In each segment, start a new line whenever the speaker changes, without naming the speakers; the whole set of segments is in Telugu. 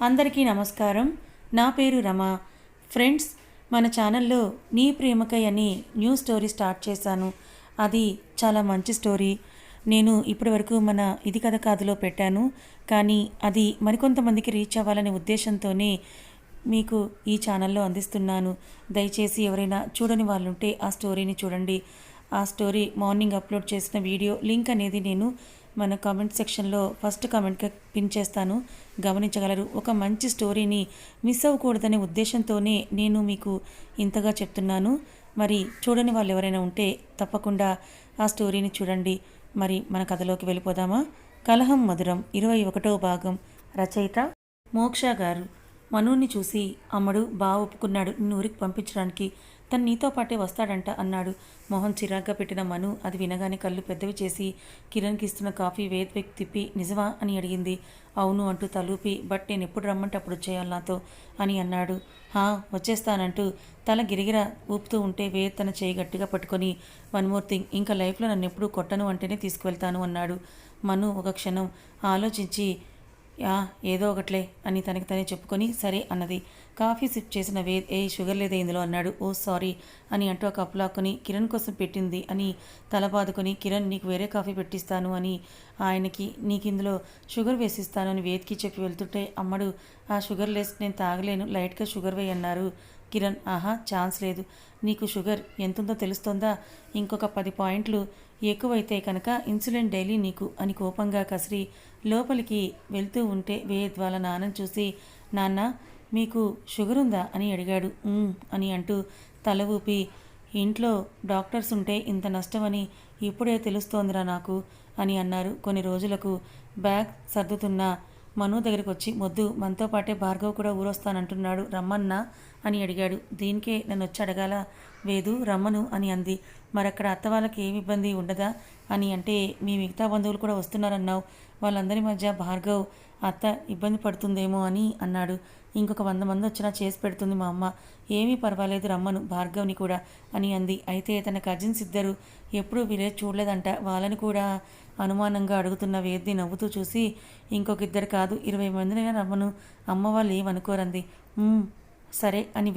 అందరికీ నమస్కారం. నా పేరు రమ. ఫ్రెండ్స్, మన ఛానల్లో నీ ప్రేమకై అని న్యూ స్టోరీ స్టార్ట్ చేశాను. అది చాలా మంచి స్టోరీ. నేను ఇప్పటివరకు మన ఇది కథ కాదులో పెట్టాను, కానీ అది మరికొంతమందికి రీచ్ అవ్వాలనే ఉద్దేశంతోనే మీకు ఈ ఛానల్లో అందిస్తున్నాను. దయచేసి ఎవరైనా చూడని వాళ్ళు ఉంటే ఆ స్టోరీని చూడండి. ఆ స్టోరీ మార్నింగ్ అప్లోడ్ చేసిన వీడియో లింక్ అనేది నేను మన కామెంట్ సెక్షన్లో ఫస్ట్ కామెంట్గా పిన్ చేస్తాను, గమనించగలరు. ఒక మంచి స్టోరీని మిస్ అవ్వకూడదనే ఉద్దేశంతోనే నేను మీకు ఇంతగా చెప్తున్నాను. మరి చూడని వాళ్ళు ఎవరైనా ఉంటే తప్పకుండా ఆ స్టోరీని చూడండి. మరి మన కథలోకి వెళ్ళిపోదామా? కలహం మధురం 21వ భాగం. రచయిత మోక్ష గారు. మనుని చూసి, అమ్మడు బాగా ఒప్పుకున్నాడు నిన్ను ఊరికి పంపించడానికి. తను నీతో పాటే వస్తాడంట అన్నాడు. మొహం చిరాగ్గా పెట్టిన మను అది వినగానే కళ్ళు పెద్దవి చేసి కిరణ్కి ఇస్తున్న కాఫీ వేద్వేక్ తిప్పి నిజమా అని అడిగింది. అవును అంటూ తలూపి, బట్ నేను ఎప్పుడు రమ్మంటే అప్పుడు వచ్చేయాలి నాతో అని అన్నాడు. వచ్చేస్తానంటూ తల గిరిగిర ఊపుతూ ఉంటే వేద్ తన చేయి గట్టిగా పట్టుకొని, వన్ మోర్ థింగ్, ఇంకా లైఫ్లో నన్ను ఎప్పుడు కొట్టను అంటేనే తీసుకువెళ్తాను అన్నాడు. మను ఒక క్షణం ఆలోచించి, ఏదో ఒకట్లే అని తనకి తనే చెప్పుకొని సరే అన్నది. కాఫీ సిప్ చేసిన వేద్, షుగర్ లేదే ఇందులో అన్నాడు. ఓ సారీ అని అంటూ ఒక కప్పు లాక్కొని కిరణ్ కోసం పెట్టింది అని తల బాదుకొని, కిరణ్ నీకు వేరే కాఫీ పెట్టిస్తాను అని ఆయనకి, నీకు ఇందులో షుగర్ వేసిస్తాను అని వేద్కి చెప్పి వెళ్తుంటే, అమ్మడు ఆ షుగర్ లెస్ నేను తాగలేను, లైట్గా షుగర్ వేయి అన్నారు. కిరణ్, ఛాన్స్ లేదు, నీకు షుగర్ ఎంతుందో తెలుస్తోందా? ఇంకొక 10 పాయింట్లు ఎక్కువైతే కనుక ఇన్సులిన్ డైలీ నీకు అని కోపంగా కసిరి లోపలికి వెళ్తూ ఉంటే వేద్ వాళ్ళ నాన్నని చూసి, నాన్న మీకు షుగర్ ఉందా అని అడిగాడు. అని అంటూ తల ఊపి, ఇంట్లో డాక్టర్స్ ఉంటే ఇంత నష్టమని ఇప్పుడే తెలుస్తోందిరా నాకు అని అన్నారు. కొన్ని రోజులకు బ్యాగ్ సర్దుతున్న మను దగ్గరికి వచ్చి, మొద్దు మనతో పాటే భార్గవ్ కూడా ఊరొస్తానంటున్నాడు, రమ్మన్నా అని అడిగాడు. దీనికే నన్ను వచ్చి అడగాల వేదు, రమ్మను అని అంది. మరక్కడ అత్త వాళ్ళకి ఏమి ఇబ్బంది ఉండదా అని అంటే, మీ మిగతా బంధువులు కూడా వస్తున్నారన్నావు, వాళ్ళందరి మధ్య భార్గవ్ అత్త ఇబ్బంది పడుతుందేమో అని అన్నాడు. ఇంకొక 100 మంది వచ్చినా చేసి పెడుతుంది మా అమ్మ, ఏమీ పర్వాలేదు రమ్మను భార్గవ్ని కూడా అని అంది. అయితే తన కజిన్స్ ఇద్దరు ఎప్పుడూ విలేజ్ చూడలేదంట, వాళ్ళని కూడా అనుమానంగా అడుగుతున్న వేద్ది నవ్వుతూ చూసి, ఇంకొక ఇద్దరు కాదు 20 మందినైనా రమ్మను, అమ్మ వాళ్ళు ఏమనుకోరంది. సరే అని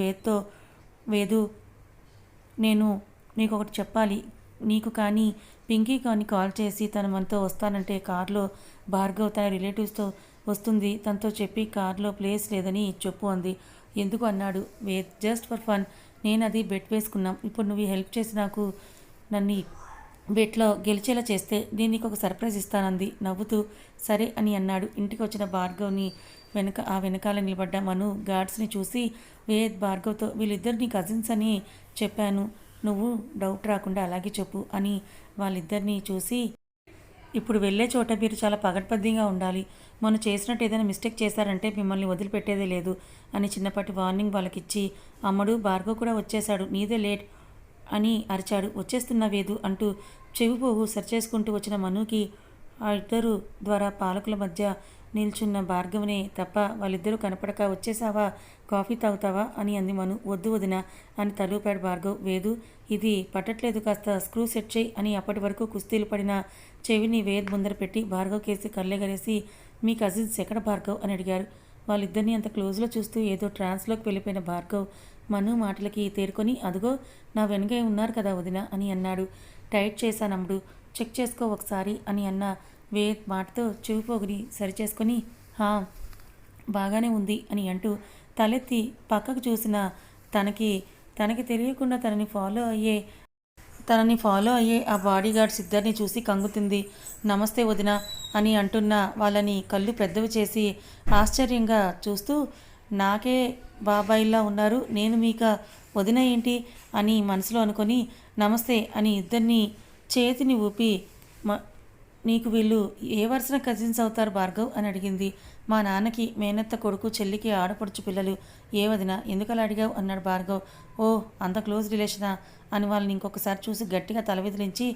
వేదు, నేను నీకు ఒకటి చెప్పాలి, నీకు కానీ పింకీ కానీ కాల్ చేసి తను మనతో వస్తానంటే కారులో భార్గవ్ తన రిలేటివ్స్తో వస్తుంది, తనతో చెప్పి కారులో ప్లేస్ లేదని చెప్పు అంది. ఎందుకు అన్నాడు వేద్. జస్ట్ ఫర్ ఫన్, నేను అది బెట్ వేసుకున్నాం, ఇప్పుడు నువ్వు హెల్ప్ చేసి నాకు నన్ను బెట్లో గెలిచేలా చేస్తే నేను నీకు ఒక సర్ప్రైజ్ ఇస్తానంది నవ్వుతూ. సరే అని అన్నాడు. ఇంటికి వచ్చిన భార్గవ్ని వెనకాల నిలబడ్డ మను గార్డ్స్ని చూసి, వేద్ భార్గవ్తో వీళ్ళిద్దరు నీ కజిన్స్ అని చెప్పాను, నువ్వు డౌట్ రాకుండా అలాగే చెప్పు అని వాళ్ళిద్దరినీ చూసి, ఇప్పుడు వెళ్ళే చోట మీరు చాలా పగడ్బందీగా ఉండాలి, మొన్న చేసినట్టు ఏదైనా మిస్టేక్ చేశారంటే మిమ్మల్ని వదిలిపెట్టేదే లేదు అని చిన్నపాటి వార్నింగ్ వాళ్ళకిచ్చి, అమ్మడు భార్గవ్ కూడా వచ్చేశాడు, నీదే లేట్ అని అరిచాడు. వచ్చేస్తున్న వేదు అంటూ చెవిపోగు సరిచేసుకుంటూ వచ్చిన మనుకి ఆ ఇద్దరు ద్వారా పాలకుల మధ్య నిల్చున్న భార్గవనే తప్ప వాళ్ళిద్దరూ కనపడక, వచ్చేసావా, కాఫీ తాగుతావా అని అంది మను. వద్దు వదిన అని తలూపాడు భార్గవ్. వేదు, ఇది పట్టట్లేదు, కాస్త స్క్రూ సెట్ చేయి అని అప్పటి వరకు కుస్తీలు పడిన చెవిని వేద్ ముందర పెట్టి భార్గవ్ కేసి కళ్ళెగరేసి, మీ కజిన్స్ ఎక్కడ భార్గవ్ అని అడిగారు. వాళ్ళిద్దరిని అంత క్లోజ్లో చూస్తూ ఏదో ట్రాన్స్లోకి వెళ్ళిపోయిన భార్గవ్ మను మాటలకి తేరుకొని, అదుగో నా వెనకే ఉన్నారు కదా వదిన అని అన్నాడు. టైట్ చేశానమ్ముడు, చెక్ చేసుకో ఒకసారి అని అన్న వేద్ మాటతో చెవిపోగుని సరిచేసుకొని, బాగానే ఉంది అని అంటూ తలెత్తి పక్కకు చూసిన తనకి తెలియకుండా తనని ఫాలో అయ్యే ఆ బాడీగార్డ్స్ ఇద్దరిని చూసి కంగుతుంది. నమస్తే వదిన అని అంటున్న వాళ్ళని కళ్ళు పెద్దవి చేసి ఆశ్చర్యంగా చూస్తూ, నాకే బాబాయిల్లా ఉన్నారు, నేను మీక వదిన ఏంటి అని మనసులో అనుకొని, నమస్తే అని ఇద్దరిని చేతిని ఊపి, నీకు వీళ్ళు ఏ వరుసన కజిన్స్ అవుతారు భార్గవ్ అని అడిగింది. మా నాన్నకి మేనత్త కొడుకు, చెల్లికి ఆడపడుచు పిల్లలు. ఏ వదిన ఎందుకలా అడిగావు అన్నాడు భార్గవ్. అంత క్లోజ్ రిలేషనా అని వాళ్ళని ఇంకొకసారి చూసి గట్టిగా తల విదిలించి,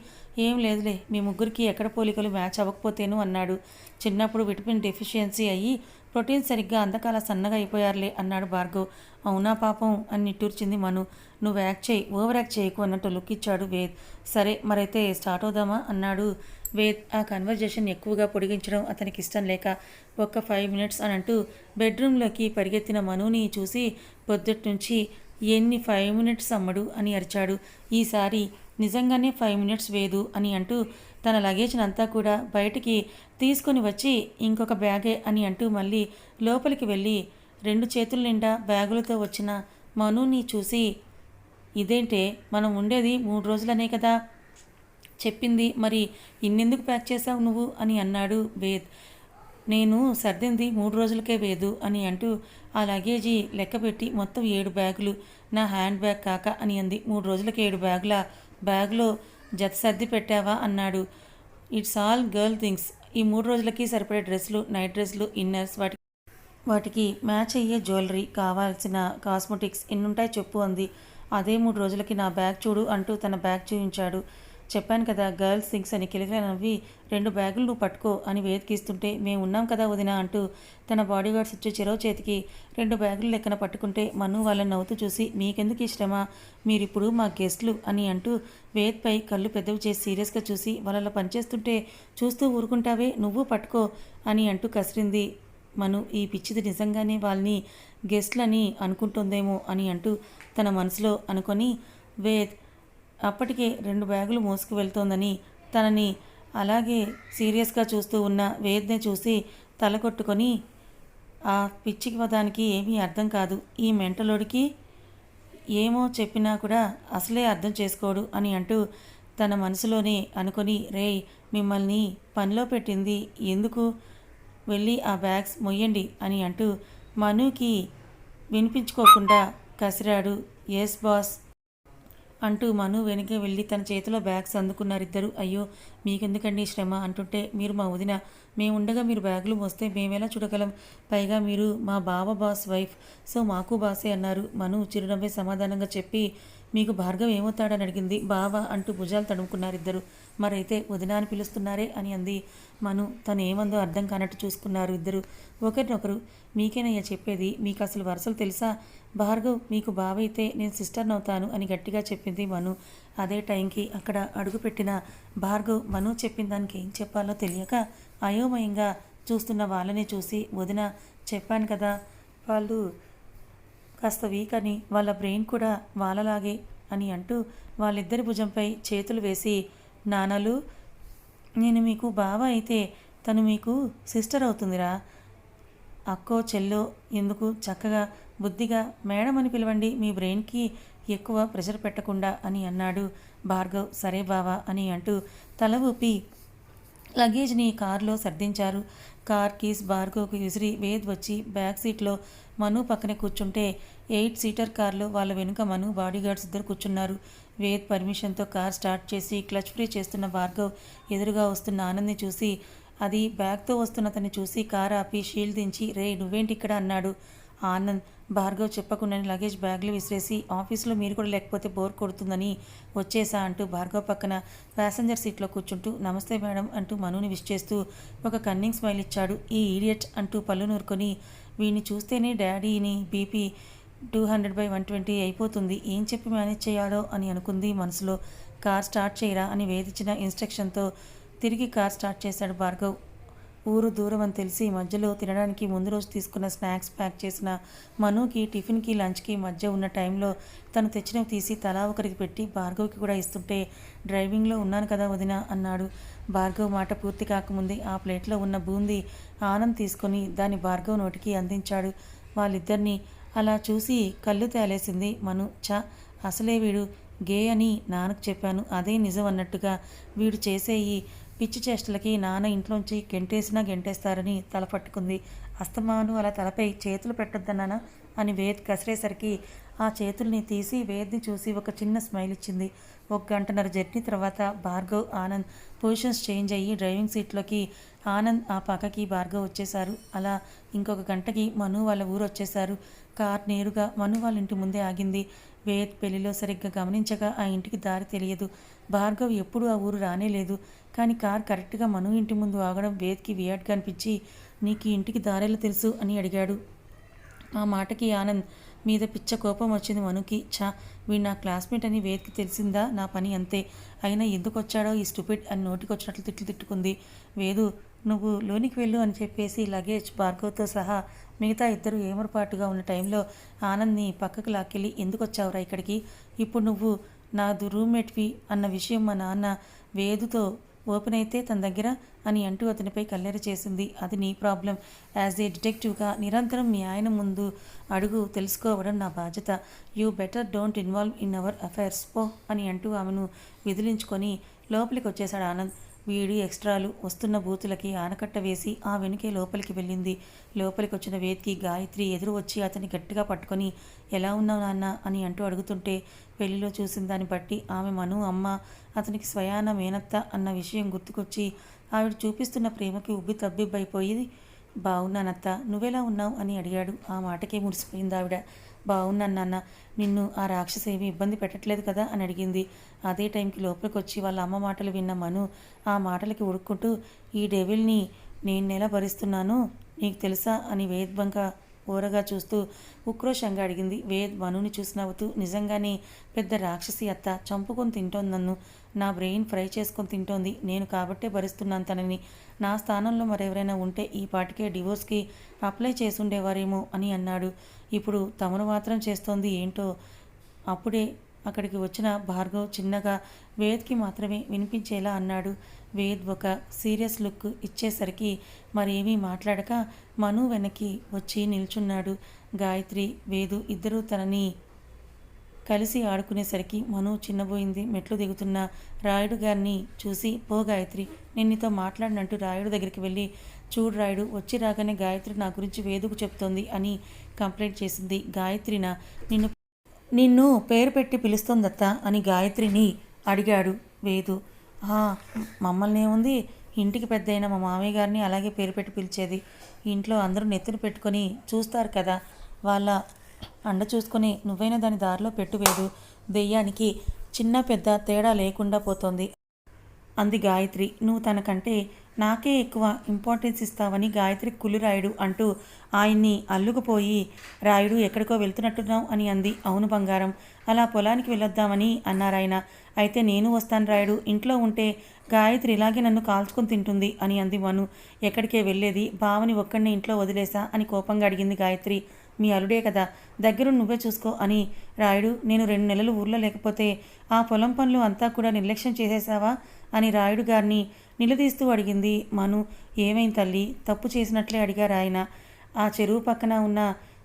ఏం లేదులే, మీ ముగ్గురికి ఎక్కడ పోలికలు మ్యాచ్ అవ్వకపోతేను అన్నాడు. చిన్నప్పుడు విటమిన్ డెఫిషియన్సీ అయ్యి ప్రోటీన్ సరిగ్గా అందక అలా సన్నగా అయిపోయారులే అన్నాడు భార్గవ్. అవునా పాపం అని నిట్టూర్చింది మను. నువ్వు యాక్ట్ చేయి, ఓవర్ యాక్ట్ చేయకు అన్నట్టు లుక్ ఇచ్చాడు వేద్. సరే మరైతే స్టార్ట్ అవుదామా అన్నాడు వేద్ ఆ కన్వర్జేషన్ ఎక్కువగా పొడిగించడం అతనికి ఇష్టం లేక ఒక్క 5 మినిట్స్ అని అంటూ బెడ్రూమ్లోకి పరిగెత్తిన మనుని చూసి పొద్దుటి నుంచి ఎన్ని 5 మినిట్స్ అమ్మడు అని అరిచాడు. ఈసారి నిజంగానే 5 మినిట్స్ వేదు అని అంటూ తన లగేజ్ని అంతా కూడా బయటికి తీసుకొని వచ్చి ఇంకొక బ్యాగే అని అంటూ మళ్ళీ లోపలికి వెళ్ళి 2 చేతుల నిండా బ్యాగులతో వచ్చిన మనుని చూసి, ఇదేంటే మనం ఉండేది 3 రోజులనే కదా చెప్పింది, మరి ఇన్నెందుకు ప్యాక్ చేసావు నువ్వు అని అన్నాడు వేద్. నేను సర్దింది 3 రోజులకే వేదు అని అంటూ ఆ లగేజీ లెక్కపెట్టి మొత్తం 7 బ్యాగులు, నా హ్యాండ్ బ్యాగ్ కాక అని అంది. 3 రోజులకి 7 బ్యాగుల బ్యాగ్లో జత సర్ది పెట్టావా అన్నాడు. It's all girl things. ఈ 3 రోజులకి సరిపడే డ్రెస్సులు, నైట్ డ్రెస్సులు, ఇన్నర్స్, వాటికి మ్యాచ్ అయ్యే జ్యువెలరీ, కావాల్సిన కాస్మెటిక్స్ ఎన్నుంటాయి చెప్పు అంది. అదే 3 రోజులకి నా బ్యాగ్ చూడు అంటూ తన బ్యాగ్ చూపించాడు. చెప్పాను కదా గర్ల్స్ థింగ్స్ అని కిలకిల నవ్వి 2 బ్యాగులు నువ్వు పట్టుకో అని వేదికిస్తుంటే, మేము ఉన్నాం కదా వదినా అంటూ తన బాడీగార్డ్స్ వచ్చి చెరో చేతికి 2 బ్యాగులు లెక్కన పట్టుకుంటే మను వాళ్ళని నవ్వుతూ చూసి, మీకెందుకు ఈ శ్రమ, మీరిప్పుడు మా గెస్ట్లు అని అంటూ వేద్పై కళ్ళు పెద్దవి చేసి సీరియస్గా చూసి, వాళ్ళ పనిచేస్తుంటే చూస్తూ ఊరుకుంటావే, నువ్వు పట్టుకో అని అంటూ కసిరింది మను. ఈ పిచ్చిది నిజంగానే వాళ్ళని గెస్ట్లని అనుకుంటుందేమో అని అంటూ తన మనసులో అనుకొని, వేద్ అప్పటికే 2 బ్యాగులు మోసుకు వెళ్తోందని తనని అలాగే సీరియస్గా చూస్తూ ఉన్న వేద్నే చూసి తల కొట్టుకొని, ఆ పిచ్చికి పదానికి ఏమీ అర్థం కాదు, ఈ మెంటలోడికి ఏమో చెప్పినా కూడా అసలే అర్థం చేసుకోడు అని అంటూ తన మనసులోనే అనుకొని, రేయ్ మిమ్మల్ని పనిలో పెట్టింది ఎందుకు, వెళ్ళి ఆ బ్యాగ్స్ మొయ్యండి అని అంటూ మనుకి వినిపించుకోకుండా కసిరాడు. ఎస్ బాస్ అంటూ మను వెనకే వెళ్ళి తన చేతిలో బ్యాగ్స్ అందుకున్నారిద్దరు. అయ్యో మీకెందుకండి శ్రమ అంటుంటే, మీరు మా వదిన, మేముండగా మీరు బ్యాగులు మోస్తే మేమెలా చూడగలం, పైగా మీరు మా బావ బాస్ వైఫ్, సో మాకు బాసే అన్నారు. మను చిరునవ్వే సమాధానంగా చెప్పి, మీకు భార్గవ్ ఏమవుతాడని అడిగింది. బావ అంటూ భుజాలు తడుముకున్నారిద్దరు. మరైతే వదిన అని పిలుస్తున్నారే అని అంది మను. తను ఏమందో అర్థం కానట్టు చూసుకున్నారు ఇద్దరు ఒకరినొకరు. మీకేనయ్యా చెప్పేది, మీకు అసలు వరుసలు తెలుసా, భార్గవ్ మీకు బావ అయితే నేను సిస్టర్ని అవుతాను అని గట్టిగా చెప్పింది మను. అదే టైంకి అక్కడ అడుగుపెట్టిన భార్గవ్ మను చెప్పిన దానికి ఏం చెప్పాలో తెలియక అయోమయంగా చూస్తున్న వాళ్ళని చూసి, వదిన చెప్పాను కదా వాళ్ళు కాస్త వీక్ అని, వాళ్ళ బ్రెయిన్ కూడా వాళ్ళలాగే అని అంటూ వాళ్ళిద్దరి భుజంపై చేతులు వేసి, నాన్నలు నేను మీకు బావ అయితే తను మీకు సిస్టర్ అవుతుందిరా, అక్కో చెల్లో ఎందుకు, చక్కగా బుద్ధిగా మేడం అని పిలవండి, మీ బ్రెయిన్కి ఎక్కువ ప్రెషర్ పెట్టకుండా అని అన్నాడు భార్గవ్. సరే బావా అని అంటూ తల ఊపి లగేజ్ని కారులో సర్దించారు. కార్ కీస్ భార్గవ్కి విసిరి వేద్ వచ్చి బ్యాక్ సీట్లో మను పక్కనే కూర్చుంటే 8 సీటర్ కార్లో వాళ్ళ వెనుక మను బాడీగార్డ్స్ ఇద్దరు కూర్చున్నారు. వేద్ పర్మిషన్తో కార్ స్టార్ట్ చేసి క్లచ్ ఫ్రీ చేస్తున్న భార్గవ్ ఎదురుగా వస్తున్న ఆనంద్ని చూసి, అది బ్యాగ్తో వస్తున్న అతన్ని చూసి కార్ ఆపి షీల్డ్ దించి, రే నువ్వేంటి ఇక్కడ అన్నాడు. ఆనంద్ భార్గవ్ చెప్పకుండానే లగేజ్ బ్యాగ్లు విసిరేసి, ఆఫీస్లో మీరు కూడా లేకపోతే బోర్ కొడుతుందని వచ్చేసా అంటూ భార్గవ్ పక్కన ప్యాసింజర్ సీట్లో కూర్చుంటూ, నమస్తే మేడం అంటూ మనుని విష్ చేస్తూ ఒక కన్నింగ్ స్మైల్ ఇచ్చాడు. ఈ ఈడియట్ అంటూ పళ్ళు నూరుకొని, వీడిని చూస్తేనే డాడీని బీపీ 200/120 అయిపోతుంది, ఏం చెప్పి మేనేజ్ చేయాలో అని అనుకుంది మనసులో. కార్ స్టార్ట్ చేయరా అని వేదించిన ఇన్స్ట్రక్షన్తో తిరిగి కార్ స్టార్ట్ చేశాడు భార్గవ్. ఊరు దూరం అని తెలిసి మధ్యలో తినడానికి ముందు రోజు తీసుకున్న స్నాక్స్ ప్యాక్ చేసిన మనుకి టిఫిన్కి లంచ్కి మధ్య ఉన్న టైంలో తను తెచ్చినవి తీసి తలా ఒకరికి పెట్టి భార్గవ్కి కూడా ఇస్తుంటే, డ్రైవింగ్లో ఉన్నాను కదా వదిన అన్నాడు. భార్గవ్ మాట పూర్తి కాకముందే ఆ ప్లేట్లో ఉన్న బూందీ ఆనంద్ తీసుకొని దాన్ని భార్గవ్ నోటికి అందించాడు. వాళ్ళిద్దరినీ అలా చూసి కళ్ళు తేలేసింది మను. అసలే వీడు గే అని నాన్నకు చెప్పాను, అదే నిజం అన్నట్టుగా వీడు చేసే ఈ పిచ్చి చేష్టలకి నాన్న ఇంట్లోంచి గెంటేసినా గెంటేస్తారని తల పట్టుకుంది. అస్తమాను అలా తలపై చేతులు పెట్టొద్దన్నానా అని వేద్ కసిరేసరికి ఆ చేతుల్ని తీసి వేద్ని చూసి ఒక చిన్న స్మైల్ ఇచ్చింది. 1 గంటన్నర జర్నీ తర్వాత భార్గవ్ ఆనంద్ పొజిషన్స్ చేంజ్ అయ్యి డ్రైవింగ్ సీట్లోకి ఆనంద్ ఆ పక్కకి భార్గవ్ వచ్చేశారు. అలా ఇంకొక గంటకి మను వాళ్ళ ఊరు వచ్చేశారు. కార్ నేరుగా మను వాళ్ళ ఇంటి ముందే ఆగింది. వేద్ పెళ్లిలో సరిగ్గా గమనించగా ఆ ఇంటికి దారి తెలియదు. భార్గవ్ ఎప్పుడూ ఆ ఊరు రానేలేదు. కానీ కార్ కరెక్ట్గా మను ఇంటి ముందు ఆగడం వేద్కి వియర్డ్గా అనిపించి, నీకు ఈ ఇంటికి దారేలా తెలుసు అని అడిగాడు. ఆ మాటకి ఆనంద్ మీద పిచ్చ కోపం వచ్చింది మనుకి. వీడు నా క్లాస్మేట్ అని వేద్కి తెలిసిందా? నా పని అంతే. అయినా ఎందుకు వచ్చాడో ఈ స్టూపిడ్ అని నోటికొచ్చినట్లు తిట్టుకుంది. వేదు, నువ్వు లోనికి వెళ్ళు అని చెప్పేసి లగేజ్ భార్గవ్తో సహా మిగతా ఇద్దరు ఏమరపాటుగా ఉన్న టైంలో ఆనంద్ని పక్కకు లాక్కెళ్ళి, ఎందుకు వచ్చావురా ఇక్కడికి? ఇప్పుడు నువ్వు నా రూమ్మేట్వి అన్న విషయం మా నాన్న వేదుతో ఓపెన్ అయితే తన దగ్గర అని అంటూ అతనిపై కల్లెర చేసింది. అది నీ ప్రాబ్లం. యాజ్ ఏ డిటెక్టివ్గా నిరంతరం మీ ఆయన ముందు అడుగు తెలుసుకోవడం నా బాధ్యత. You better don't involve in our affairs పో అని అంటూ ఆమెను విదిలించుకొని లోపలికి వచ్చేశాడు ఆనంద్. వీడి ఎక్స్ట్రాలు వస్తున్న బూతులకి ఆనకట్ట వేసి ఆ వెనుకే లోపలికి వెళ్ళింది. లోపలికి వచ్చిన వేద్కి గాయత్రి ఎదురు వచ్చి అతన్ని గట్టిగా పట్టుకొని, ఎలా ఉన్నావు నాన్న అని అంటూ అడుగుతుంటే పెళ్లిలో చూసిన దాన్ని బట్టి ఆమె మను అమ్మ, అతనికి స్వయాన మేనత్త అన్న విషయం గుర్తుకొచ్చి ఆవిడ చూపిస్తున్న ప్రేమకి ఉబ్బి తబ్బిబ్బైపోయి, బాగున్నానత్త, నువ్వెలా ఉన్నావు అని అడిగాడు. ఆ మాటకే మురిసిపోయింది ఆవిడ. బాగున్నాను నాన్న, నిన్ను ఆ రాక్షసి ఏమీ ఇబ్బంది పెట్టట్లేదు కదా అని అడిగింది. అదే టైంకి లోపలికి వచ్చి వాళ్ళ అమ్మ మాటలు విన్న మను ఆ మాటలకి ఉడుక్కుంటూ, ఈ డెవిల్ని నేను నెల భరిస్తున్నాను నీకు తెలుసా అని వేద్ బంక ఓరగా చూస్తూ ఉక్రోషంగా అడిగింది. వేద్ మనుని చూసి నవ్వుతూ, నిజంగానే పెద్ద రాక్షసి అత్త, చంపుకొని తింటోంది నన్ను, నా బ్రెయిన్ ఫ్రై చేసుకొని తింటోంది. నేను కాబట్టే భరిస్తున్నాను తనని. నా స్థానంలో మరెవరైనా ఉంటే ఈ పాటికే డివోర్స్కి అప్లై చేసుండేవారేమో అని అన్నాడు. ఇప్పుడు తమను మాత్రం చేస్తోంది ఏంటో. అప్పుడే అక్కడికి వచ్చిన భార్గవ్ చిన్నగా వేద్కి మాత్రమే వినిపించేలా అన్నాడు. వేద్ ఒక సీరియస్ లుక్ ఇచ్చేసరికి మరేమీ మాట్లాడక మను వెనక్కి వచ్చి నిల్చున్నాడు. గాయత్రి, వేదు ఇద్దరూ తనని కలిసి ఆడుకునేసరికి మను చిన్నబోయింది. మెట్లు దిగుతున్న రాయుడు గారిని చూసి, పో గాయత్రి, నేను నీతో మాట్లాడినట్టు రాయుడు దగ్గరికి వెళ్ళి, చూడు రాయుడు, వచ్చి రాగానే గాయత్రి నా గురించి వేదుకు చెప్తోంది అని కంప్లైంట్ చేసింది. గాయత్రినా నిన్ను పేరు పెట్టి పిలుస్తోందత్తా అని గాయత్రిని అడిగాడు వేదు. మమ్మల్ని ఏముంది, ఇంటికి పెద్ద అయిన మా మామయ్య గారిని అలాగే పేరు పెట్టి పిలిచేది. ఇంట్లో అందరూ నెత్తులు పెట్టుకొని చూస్తారు కదా, వాళ్ళ అండ చూసుకొని నువ్వైనా దాని దారిలో పెట్టువేదు. దెయ్యానికి చిన్న పెద్ద తేడా లేకుండా పోతోంది అంది గాయత్రి. నువ్వు తనకంటే నాకే ఎక్కువ ఇంపార్టెన్స్ ఇస్తావని గాయత్రి కులిరాయుడు అంటూ ఆయన్ని అల్లుకుపోయి, రాయుడు ఎక్కడికో వెళ్తున్నట్టున్నావు అని అంది. అవును బంగారం, అలా పొలానికి వెళ్ళొద్దామని అన్నారాయన. అయితే నేను వస్తాను రాయుడు, ఇంట్లో ఉంటే గాయత్రి ఇలాగే నన్ను కాల్చుకొని తింటుంది అని అంది మను. ఎక్కడికే వెళ్ళేది, బావని ఒక్కడిని ఇంట్లో వదిలేసా అని కోపంగా అడిగింది గాయత్రి. మీ అల్లుడే కదా, దగ్గర నువ్వే చూసుకో అని రాయుడు. నేను 2 నెలలు ఊర్లో లేకపోతే ఆ పొలం పనులు అంతా కూడా నిర్లక్ష్యం చేసేసావా అని రాయుడు గారిని నిలదీస్తూ అడిగింది మను. ఏమైంది తల్లి, తప్పు చేసినట్లే అడిగారు ఆయన. ఆ చెరువు పక్కన ఉన్న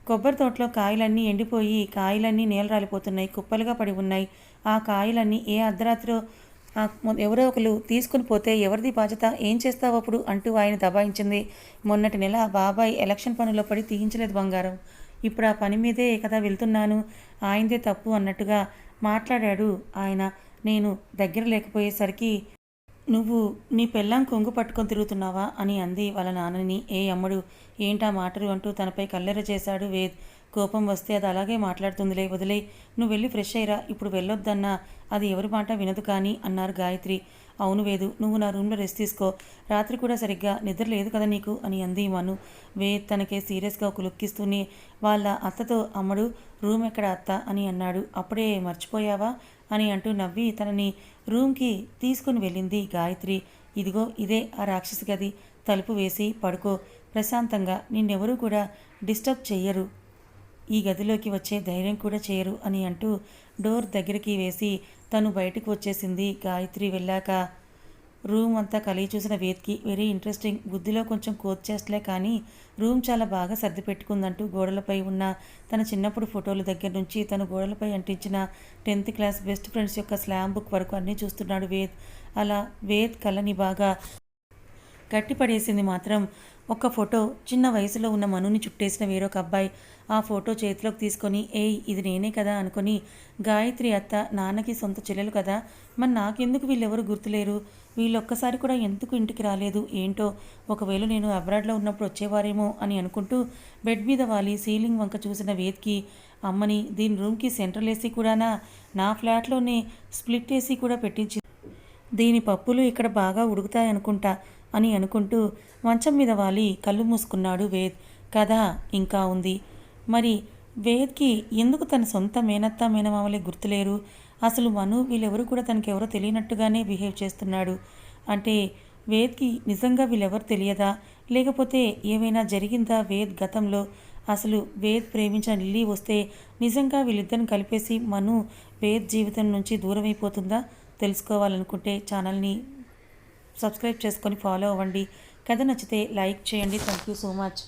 కొబ్బరి తోటలో కాయలన్నీ ఎండిపోయి కాయలన్నీ నేల రాలిపోతున్నాయి, కుప్పలుగా పడి ఉన్నాయి. ఆ కాయలన్నీ ఏ అర్ధరాత్రిలో ఎవరో ఒకరు తీసుకుని పోతే ఎవరిది బాధ్యత, ఏం చేస్తావు అప్పుడు అంటూ ఆయన దబాయించింది. మొన్నటి నెల బాబాయ్ ఎలక్షన్ పనుల్లో పడి తీయించలేదు బంగారం. ఇప్పుడు ఆ పని మీదే కదా వెళ్తున్నాను, ఆయనదే తప్పు అన్నట్టుగా మాట్లాడాడు ఆయన. నేను దగ్గర లేకపోయేసరికి నువ్వు నీ పెళ్ళాం కొంగు పట్టుకొని తిరుగుతున్నావా అని అంది వాళ్ళ నాన్నని. ఏ అమ్మడు, ఏంటా మాటలు అంటూ తనపై కల్లెర చేశాడు వేద్. కోపం వస్తే అది అలాగే మాట్లాడుతుందిలే, వదిలే, నువ్వు వెళ్ళి ఫ్రెష్ అయ్యిరా, ఇప్పుడు వెళ్ళొద్దన్నా అది ఎవరి మాట వినదు కానీ అన్నారు గాయత్రి. అవును వేదు, నువ్వు నా రూమ్లో రెస్ట్ తీసుకో, రాత్రి కూడా సరిగ్గా నిద్ర లేదు కదా నీకు అని అంది మను. వేద్ తనకే సీరియస్గా ఒక లుక్ ఇస్తూనే వాళ్ళ అత్తతో, అమ్మడు రూమ్ ఎక్కడ అత్త అని అన్నాడు. అప్పుడే మర్చిపోయావా అని అంటూ నవ్వి తనని రూమ్కి తీసుకుని వెళ్ళింది గాయత్రి. ఇదిగో ఇదే ఆ రాక్షసి గది, తలుపు వేసి పడుకో, ప్రశాంతంగా నిన్నెవరూ కూడా డిస్టర్బ్ చెయ్యరు, ఈ గదిలోకి వచ్చే ధైర్యం కూడా చేయరు అని అంటూ డోర్ దగ్గరికి వేసి తను బయటకు వచ్చేసింది. గాయత్రి వెళ్ళాక రూమ్ అంతా కలిగి చూసిన వేద్కి వెరీ ఇంట్రెస్టింగ్, బుద్ధిలో కొంచెం కోర్చేస్తలే కానీ రూమ్ చాలా బాగా సర్ది పెట్టుకుందంటూ గోడలపై ఉన్న తన చిన్నప్పుడు ఫోటోల దగ్గర నుంచి తను గోడలపై అంటించిన 10th క్లాస్ బెస్ట్ ఫ్రెండ్స్ యొక్క స్లామ్ బుక్ వరకు అన్నీ చూస్తున్నాడు వేద్. అలా వేద్ కళ్ళని బాగా గట్టిపడేసింది మాత్రం ఒక ఫోటో, చిన్న వయసులో ఉన్న మనుని చుట్టేసిన వేరొక అబ్బాయి. ఆ ఫోటో చేతిలోకి తీసుకొని, ఏయ్ ఇది నేనే కదా అనుకొని, గాయత్రి అత్త నాన్నకి సొంత చెల్లెలు కదా, మరి నాకెందుకు వీళ్ళెవరు గుర్తులేరు, వీళ్ళొక్కసారి కూడా ఎందుకు ఇంటికి రాలేదు ఏంటో, ఒకవేళ నేను అబ్రాడ్లో ఉన్నప్పుడు వచ్చేవారేమో అని అనుకుంటూ బెడ్ మీద వాలి సీలింగ్ వంక చూసిన వేద్కి, అమ్మని దీని రూమ్కి సెంట్రల్ ఏసీ కూడానా, నా ఫ్లాట్లోనే స్ప్లిట్ ఏసీ కూడా పెట్టించి, దీని పప్పులు ఇక్కడ బాగా ఉడుకుతాయనుకుంటా అని అనుకుంటూ మంచం మీద వాలి కళ్ళు మూసుకున్నాడు వేద్. కథ ఇంకా ఉంది. మరి వేద్కి ఎందుకు తన సొంత మేనత్త మేనమామలే గుర్తులేరు, అసలు మను వీళ్ళెవరు కూడా తనకెవరో తెలియనట్టుగానే బిహేవ్ చేస్తున్నాడు అంటే వేద్కి నిజంగా వీళ్ళెవరు తెలియదా, లేకపోతే ఏమైనా జరిగిందా వేద్ గతంలో? అసలు వేద్ ప్రేమించిన లిల్లీ వస్తే నిజంగా వీళ్ళిద్దరిని కలిపేసి మను వేద్ జీవితం నుంచి దూరమైపోతుందా? తెలుసుకోవాలనుకుంటే ఛానల్ని సబ్స్క్రైబ్ చేసుకొని ఫాలో అవ్వండి. కథ నచ్చితే లైక్ చేయండి. Thank you so much.